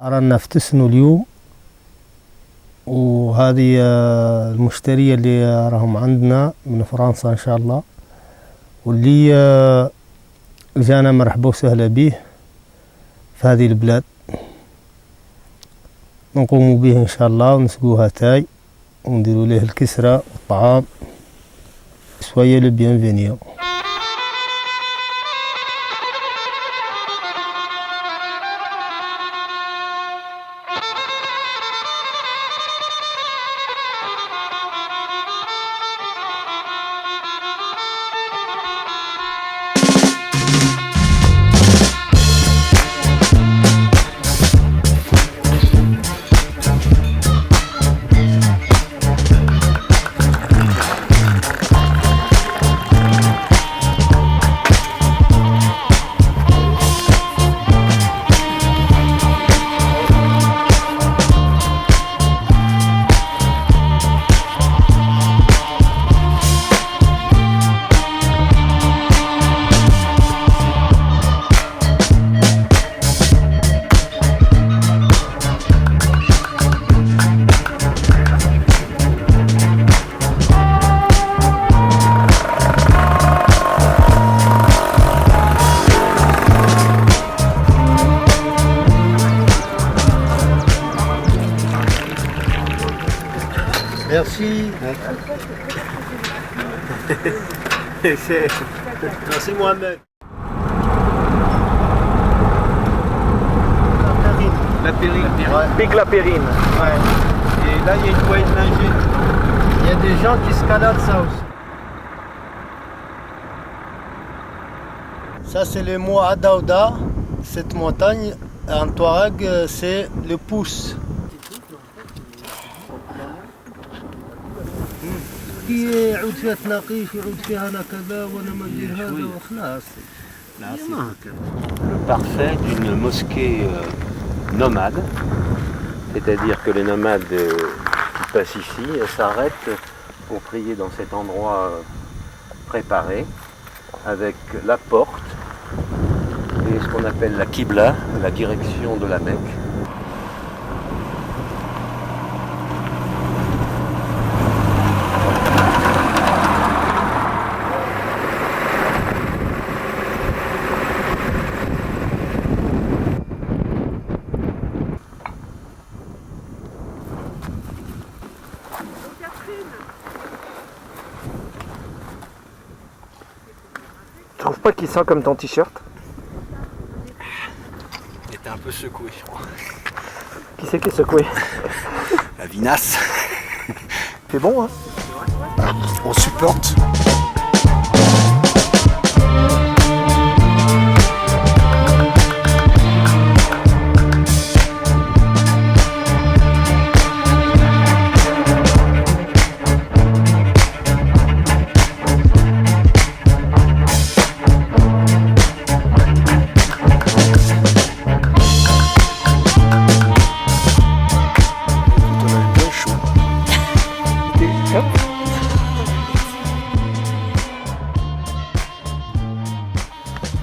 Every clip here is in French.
رانا في تسنو اليوم، وهذه المشترية اللي راهم عندنا من فرنسا إن شاء الله، واللي جانا مرحبا وسهلا به في هذه البلاد. نقوموا به إن شاء الله ونسقوها تاي ونديروا له الكسرة والطعام. Soyez le bienvenu. Merci. Merci Mohamed. La Périne. Ouais. Pique la Périne. Ouais. Et là, il y a une bouée de nager. Il y a des gens qui escaladent ça aussi. Ça c'est le mont Adaouda. Cette montagne en Touareg c'est le pouce. يعود فيها تناقيش يعود فيها انا كذا وانا ما ندير هذا وخلاص. Le parfait d'une mosquée nomade, c'est-à-dire que les nomades qui passent ici s'arrêtent pour prier dans cet endroit préparé, avec la porte et ce qu'on appelle la Qibla, la direction de la Mecque. Tu trouves pas qu'il sent comme ton t-shirt? Il était un peu secoué, je crois. Qui c'est qui est secoué? La vinasse. C'est bon, hein? On supporte.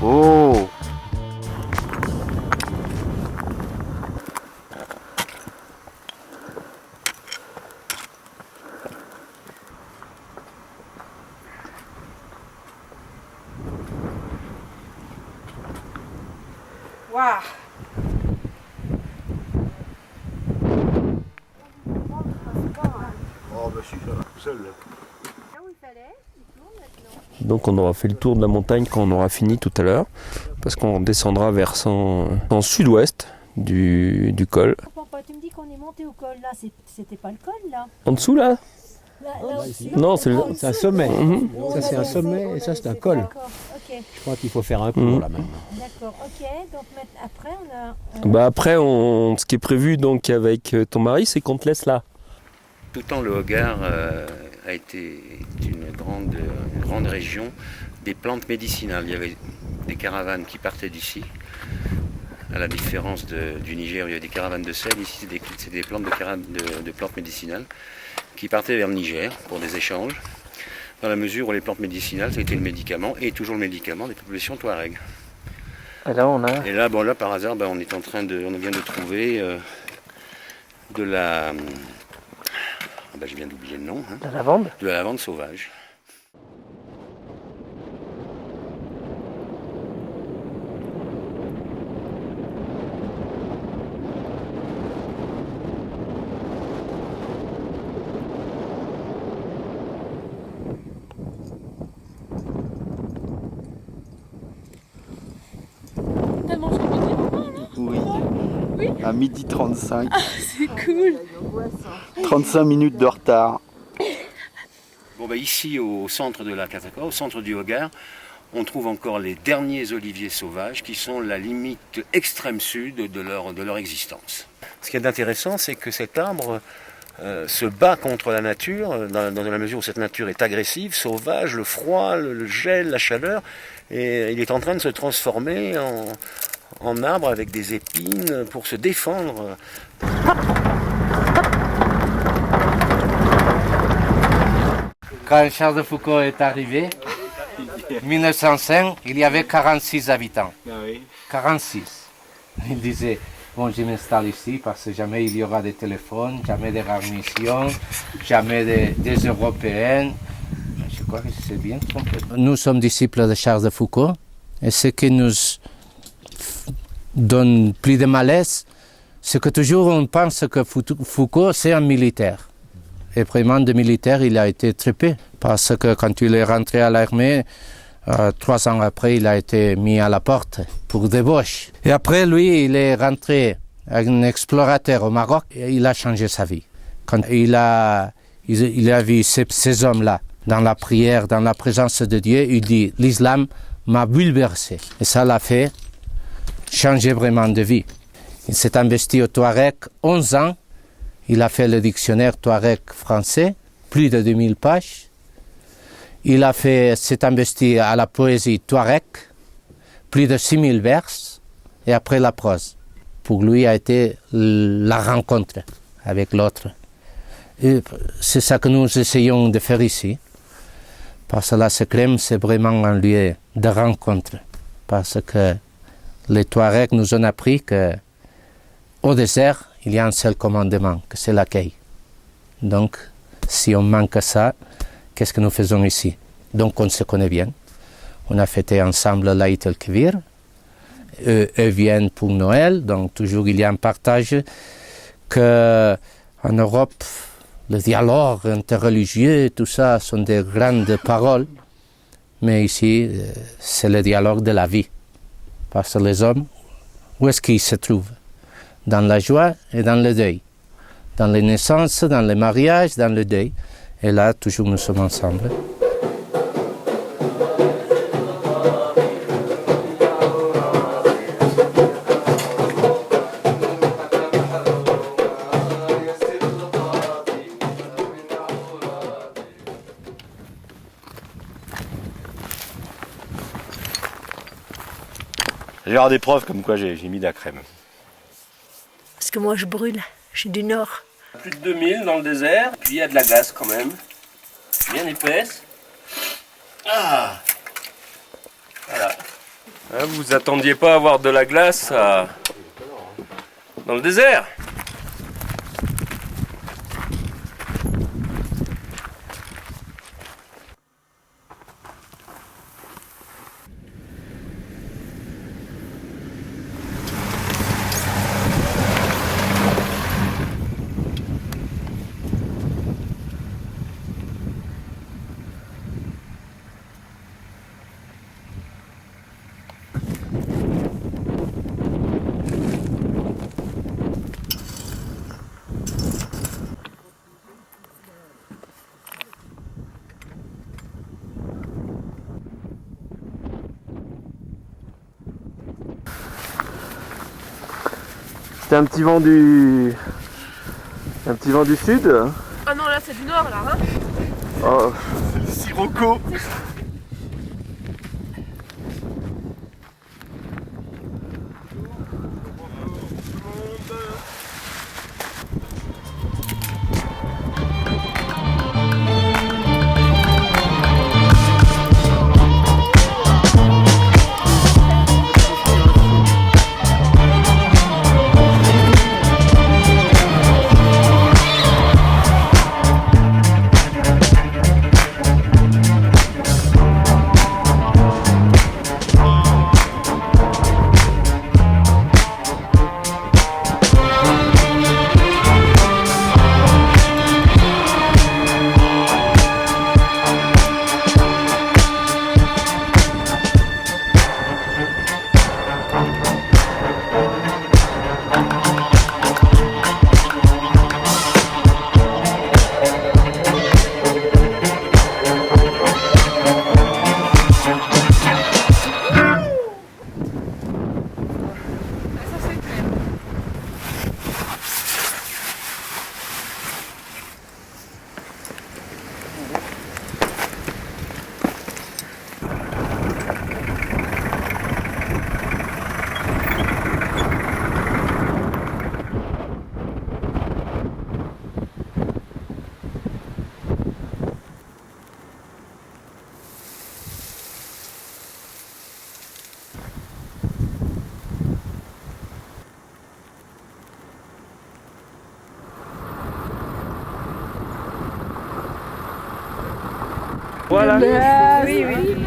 Oh! Waouh! Oh bah si, ça va tout seul. Là où il fallait, il tourne maintenant. Donc on aura fait le tour de la montagne quand on aura fini tout à l'heure, parce qu'on descendra vers en sud-ouest du col. Papa, tu me dis qu'on est monté au col là, c'était pas le col là? En dessous là? Là aussi. Non, c'est C'est un sommet. Mhm. Ça c'est un sommet et ça c'est un col. D'accord, ok, Je crois qu'il faut faire un cours Mhm. là maintenant. d'accord, ok. Donc après on a. Bah après, ce qui est prévu donc avec ton mari, c'est qu'on te laisse là. Tout le temps, le Hogar a été une grande région des plantes médicinales. Il y avait des caravanes qui partaient d'ici, à la différence du Niger où il y a des caravanes de sel. Ici, c'est des plantes de plantes médicinales qui partaient vers le Niger pour des échanges, dans la mesure où les plantes médicinales, c'était le médicament, et toujours le médicament des populations touareg. Et là, on a... Et là, bon, là par hasard, on est en train de, on vient de trouver de la, je viens d'oublier le nom, hein, La lavande. de la lavande sauvage. T'as mangé midi repas là? Oui. À midi 35. C'est cool. 35 minutes de retard. Bon, ici au centre de la Kataka, au centre du Hogar, on trouve encore les derniers oliviers sauvages qui sont la limite extrême sud de leur existence. Ce qui est intéressant, c'est que cet arbre se bat contre la nature, dans la mesure où cette nature est agressive, sauvage, le froid, le gel, la chaleur, et il est en train de se transformer en arbre avec des épines pour se défendre. Quand Charles de Foucault est arrivé, 1905, il y avait 46 habitants. 46. Il disait, bon, je m'installe ici parce que jamais il y aura des téléphones, jamais des réadmissions, jamais des Européennes. Je crois que c'est bien trompé. Nous sommes disciples de Charles de Foucault et ce qui nous donne plus de malaise, c'est que toujours on pense que Foucault c'est un militaire. Et vraiment, de militaire, il a été traité parce que quand il est rentré à l'armée, 3 ans après, il a été mis à la porte pour débauche. Et après, lui, il est rentré un explorateur au Maroc et il a changé sa vie. Quand il a vu ces hommes-là dans la prière, dans la présence de Dieu, il dit « l'islam m'a bouleversé ». Et ça l'a fait changer vraiment de vie. Il s'est investi au Touareg 11 ans. Il a fait le dictionnaire Touareg français, plus de 2000 pages. Il s'est investi à la poésie Touareg, plus de 6000 vers, et après la prose. Pour lui a été la rencontre avec l'autre. Et c'est ça que nous essayons de faire ici. Parce que la Secrème, c'est vraiment un lieu de rencontre. Parce que les Touaregs nous ont appris qu'au désert, il y a un seul commandement, que c'est l'accueil. Donc, si on manque ça, qu'est-ce que nous faisons ici? Donc, on se connaît bien. On a fêté ensemble l'Aïd el-Kébir. Eux viennent pour Noël, donc toujours il y a un partage. En Europe, le dialogue interreligieux, tout ça, sont des grandes paroles. Mais ici, c'est le dialogue de la vie. Parce que les hommes, où est-ce qu'ils se trouvent? Dans la joie et dans le deuil. Dans les naissances, dans les mariages, dans le deuil. Et là, toujours nous sommes ensemble. J'ai avoir des preuves comme quoi j'ai mis de la crème. Parce que moi je brûle, je suis du Nord. Plus de 2000 dans le désert, puis il y a de la glace quand même, bien épaisse. Ah, voilà. Vous attendiez pas à avoir de la glace dans le désert? C'était un petit vent du sud. Ah non, là c'est du nord là, hein? Oh. Sirocco. Voilà. Oui, oui.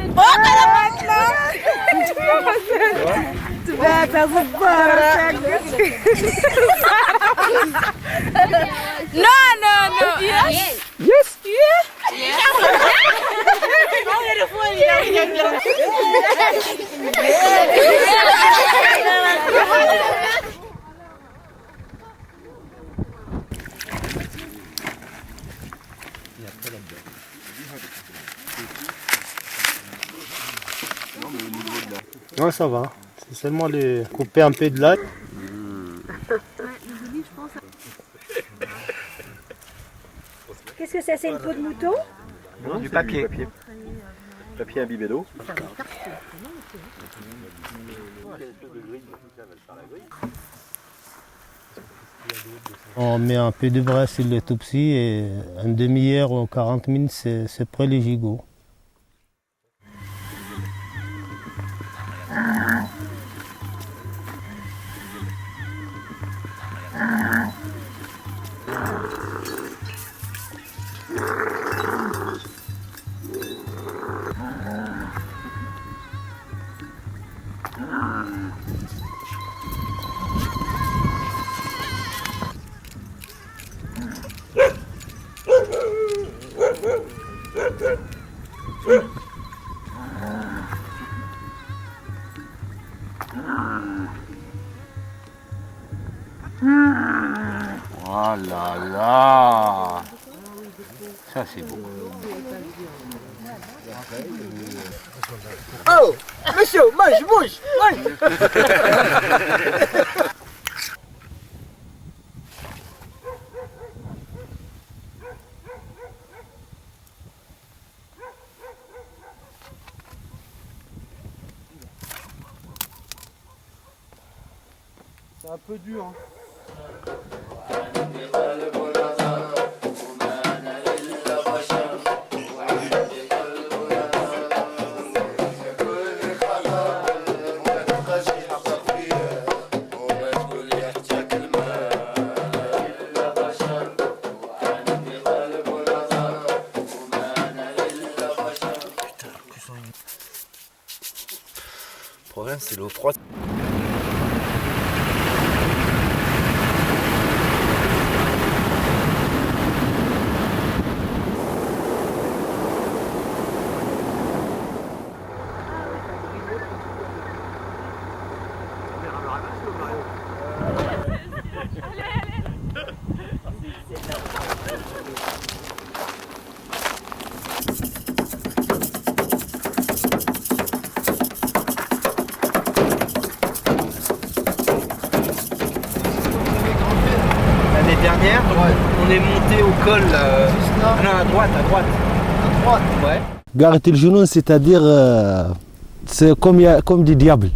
Non, ça va. C'est seulement les couper un peu de l'ail. Qu'est-ce que c'est une peau de mouton? Non, du papier. Papier imbibé d'eau. On met un peu de braise sur l'autopsie et une demi-heure ou 40 minutes, c'est prêt les gigots. Oh là là! Ça c'est beau. Oh, monsieur, mange. C'est un peu dur. Le problème, c'est l'eau froide. L'année dernière, on est monté au col non, à droite. Ouais. Garet el Jounoun, c'est-à-dire c'est comme des diables.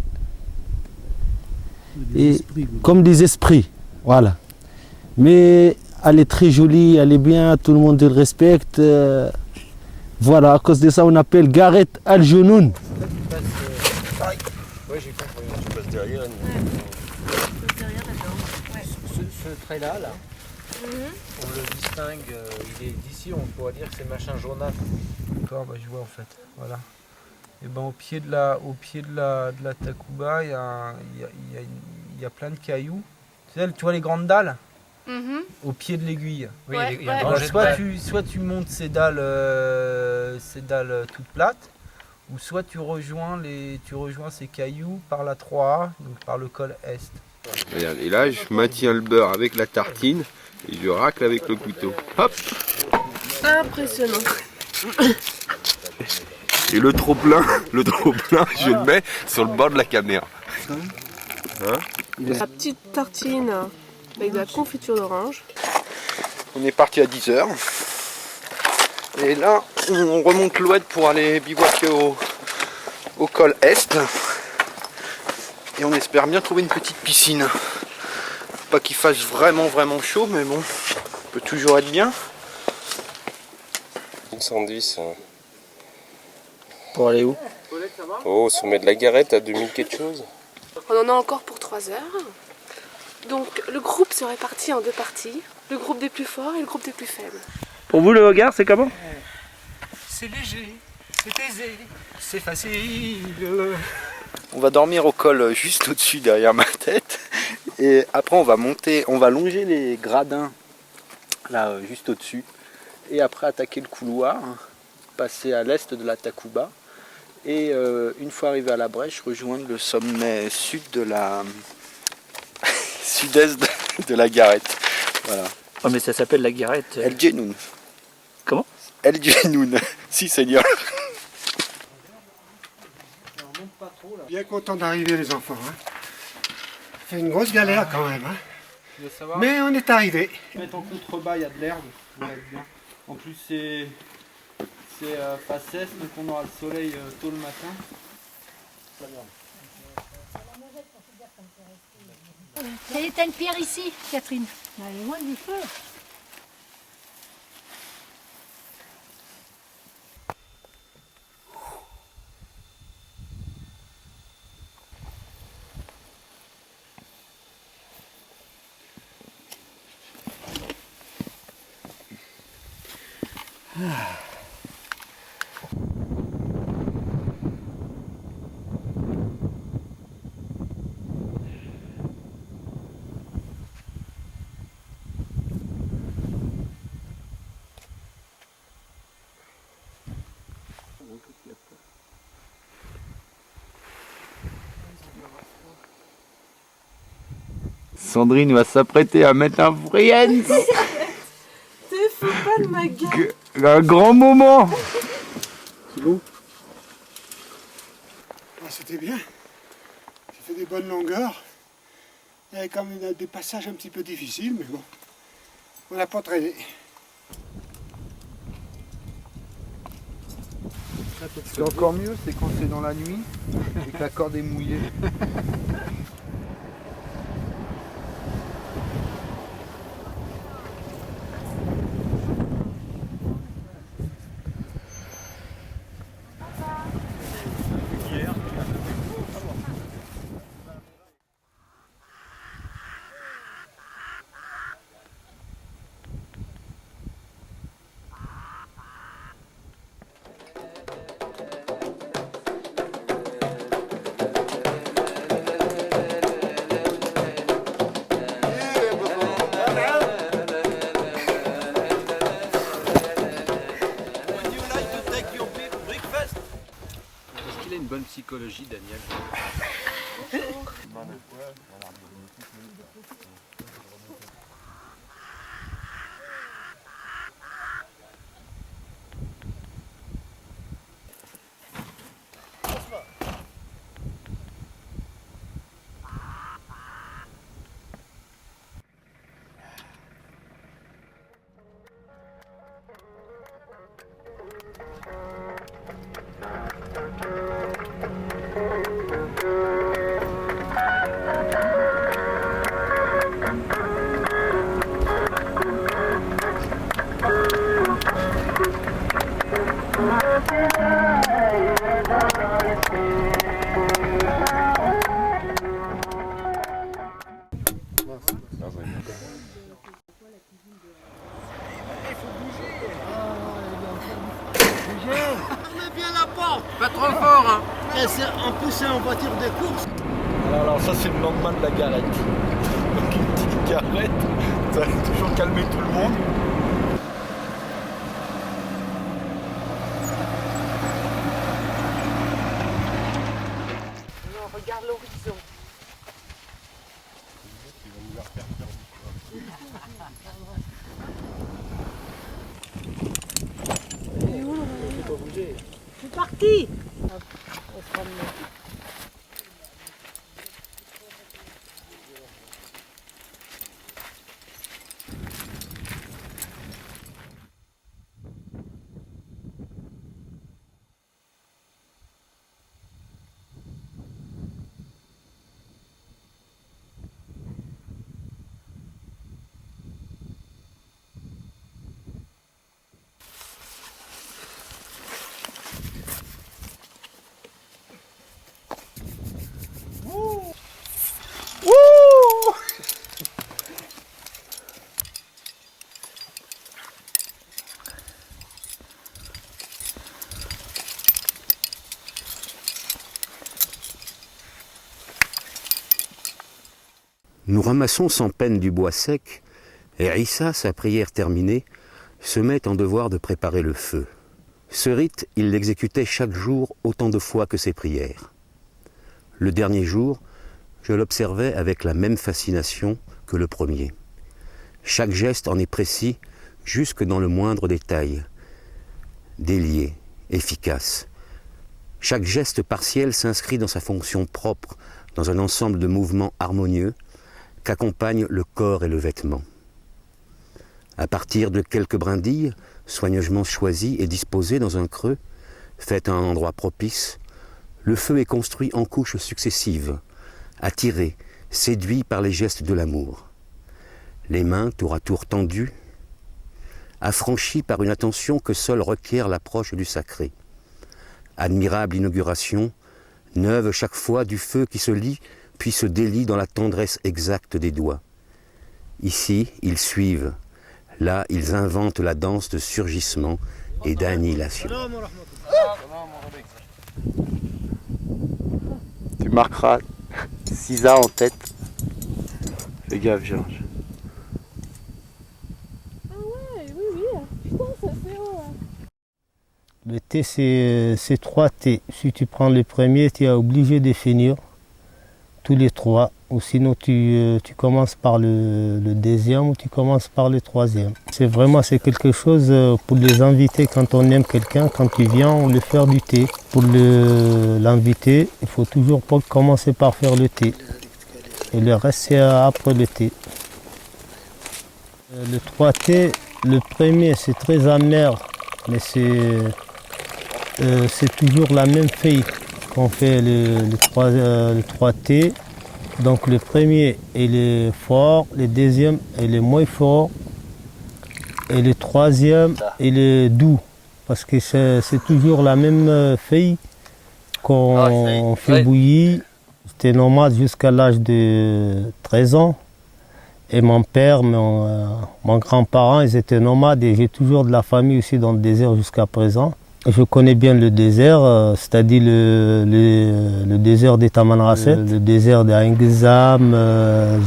Comme des esprits, voilà. Mais elle est très jolie, elle est bien, tout le monde le respecte. Voilà, à cause de ça, on appelle Garet el Jounoun. Oui, j'ai compris. Tu passes derrière. Ce trait-là, on le distingue, il est d'ici, on pourrait dire que c'est machin jaunâtre. D'accord, bah, je vois en fait, voilà. Et ben au pied de la Takuba, il y a plein de cailloux. Tu vois les grandes dalles au pied de l'aiguille. Oui, il y a Alors, soit tu montes ces dalles toutes plates, ou soit tu rejoins ces cailloux par la 3A, donc par le col Est. Regarde, et là je maintiens le beurre avec la tartine et je racle avec le couteau. Hop! Impressionnant. Et le trop plein, je le mets sur le bord de la caméra. Hein? La petite tartine avec de la confiture d'orange. On est parti à 10h. Et là, on remonte l'oued pour aller bivouaquer au col Est. Et on espère bien trouver une petite piscine. Pas qu'il fasse vraiment chaud, mais bon, ça peut toujours être bien. 110. Pour aller où? Au sommet de la Garette à 2000 quelque chose. On en a encore pour 3 heures. Donc le groupe se répartit en 2 parties. Le groupe des plus forts et le groupe des plus faibles. Pour vous, le Hogar, c'est comment? c'est léger, c'est aisé, c'est facile. On va dormir au col juste au-dessus derrière ma tête. Et après on va monter, on va longer les gradins là juste au-dessus. Et après attaquer le couloir, passer à l'est de la Takuba. Et une fois arrivé à la brèche, rejoindre le sommet sud de la sud-est de la Garette. Voilà. Oh mais ça s'appelle la Garette. El Genoun. Comment? El Genoun. Si Seigneur. Bien content d'arriver les enfants. Hein. C'est une grosse galère quand même. Hein. Mais on est arrivé. Mettre en contrebas, il y a de l'herbe. En plus c'est face est, donc on aura le soleil tôt le matin. T'as une pierre ici, Catherine. Elle est loin du feu. Sandrine va s'apprêter à mettre un friends. T'es fou pas de ma gueule. Un grand moment. C'est beau. Ah, c'était bien. J'ai fait des bonnes longueurs. Il y avait quand même des passages un petit peu difficiles, mais bon, on n'a pas traîné. Ce qui est encore mieux, c'est quand c'est dans la nuit et que la corde est mouillée. Bonne psychologie, Daniel. Pas trop fort, hein. En plus, c'est en voiture de course. Alors ça c'est le lendemain de la Garette. Donc une petite Garette, ça va toujours calmer tout le monde. Non, regarde l'horizon. C'est parti. Nous ramassons sans peine du bois sec, et Issa, sa prière terminée, se met en devoir de préparer le feu. Ce rite, il l'exécutait chaque jour autant de fois que ses prières. Le dernier jour, je l'observais avec la même fascination que le premier. Chaque geste en est précis, jusque dans le moindre détail, délié, efficace. Chaque geste partiel s'inscrit dans sa fonction propre, dans un ensemble de mouvements harmonieux qu'accompagnent le corps et le vêtement. À partir de quelques brindilles, soigneusement choisies et disposées dans un creux, faites à un endroit propice, le feu est construit en couches successives, attiré, séduit par les gestes de l'amour. Les mains tour à tour tendues, affranchies par une attention que seule requiert l'approche du sacré. Admirable inauguration, neuve chaque fois du feu qui se lie puis se délie dans la tendresse exacte des doigts. Ici, ils suivent. Là, ils inventent la danse de surgissement et d'annihilation. Tu marqueras Sisa en tête. Fais gaffe, Georges. Ah ouais, oui. Putain, ça fait haut. Le thé, c'est 3 thés. Si tu prends le premier, tu es obligé de finir tous les 3. Ou sinon, tu commences par le deuxième ou tu commences par le troisième. C'est quelque chose pour les invités. Quand on aime quelqu'un, quand tu viens, on lui fait du thé. Pour l'invité, il faut toujours commencer par faire le thé. Et le reste, c'est après le thé. Le 3 thé, le premier, c'est très amer, mais c'est toujours la même feuille qu'on fait le 3 thé. Donc le premier il est fort, le deuxième il est moins fort et le troisième il est doux parce que c'est toujours la même feuille qu'on fait bouillir. J'étais nomade jusqu'à l'âge de 13 ans et mon père, mon grand-parent, ils étaient nomades et j'ai toujours de la famille aussi dans le désert jusqu'à présent. Je connais bien le désert, c'est-à-dire le désert des Tamanrasset, le désert d'Ain Gzam,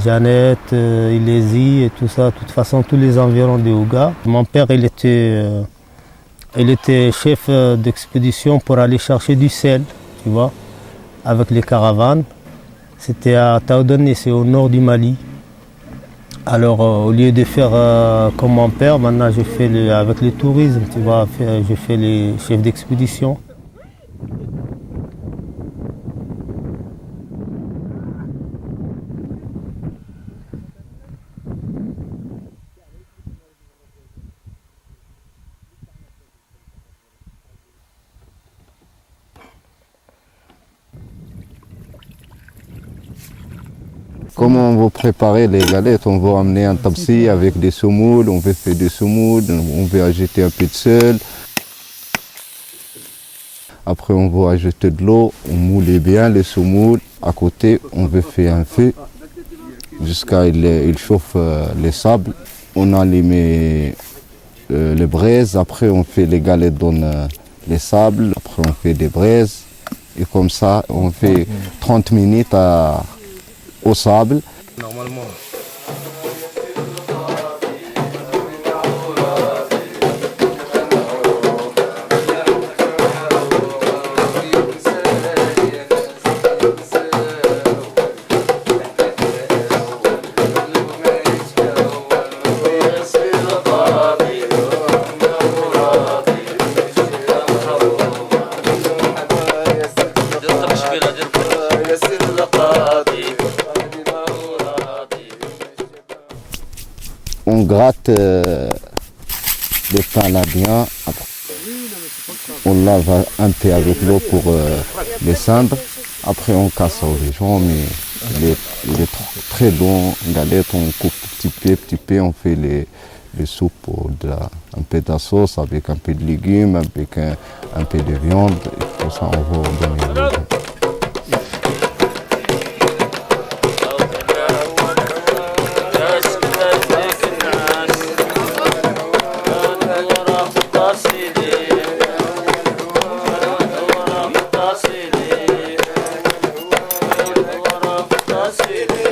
Janet, Ilési et tout ça, de toute façon tous les environs de Ouga. Mon père il était chef d'expédition pour aller chercher du sel, tu vois, avec les caravanes. C'était à Taoudani, c'est au nord du Mali. Alors au lieu de faire comme mon père, maintenant je fais avec le tourisme, tu vois, je fais les chefs d'expédition. Comment on va préparer les galettes? On va amener un tapsi avec des semoule, on va faire des semoule, on va ajouter un peu de sel. Après on va ajouter de l'eau, on moule bien les semoule. À côté on va faire un feu jusqu'à il chauffe les sables. On allume les braises, après on fait les galettes dans les sables, après on fait des braises. Et comme ça on fait 30 minutes au sable. Normalement. On gratte le pain là bien, après, on lave un peu avec l'eau pour les cendres, après on casse au région, mais il est très bon, galette, on coupe petit peu, on fait les soupes, un peu de sauce avec un peu de légumes, avec un peu de viande, et pour ça on va donner. City.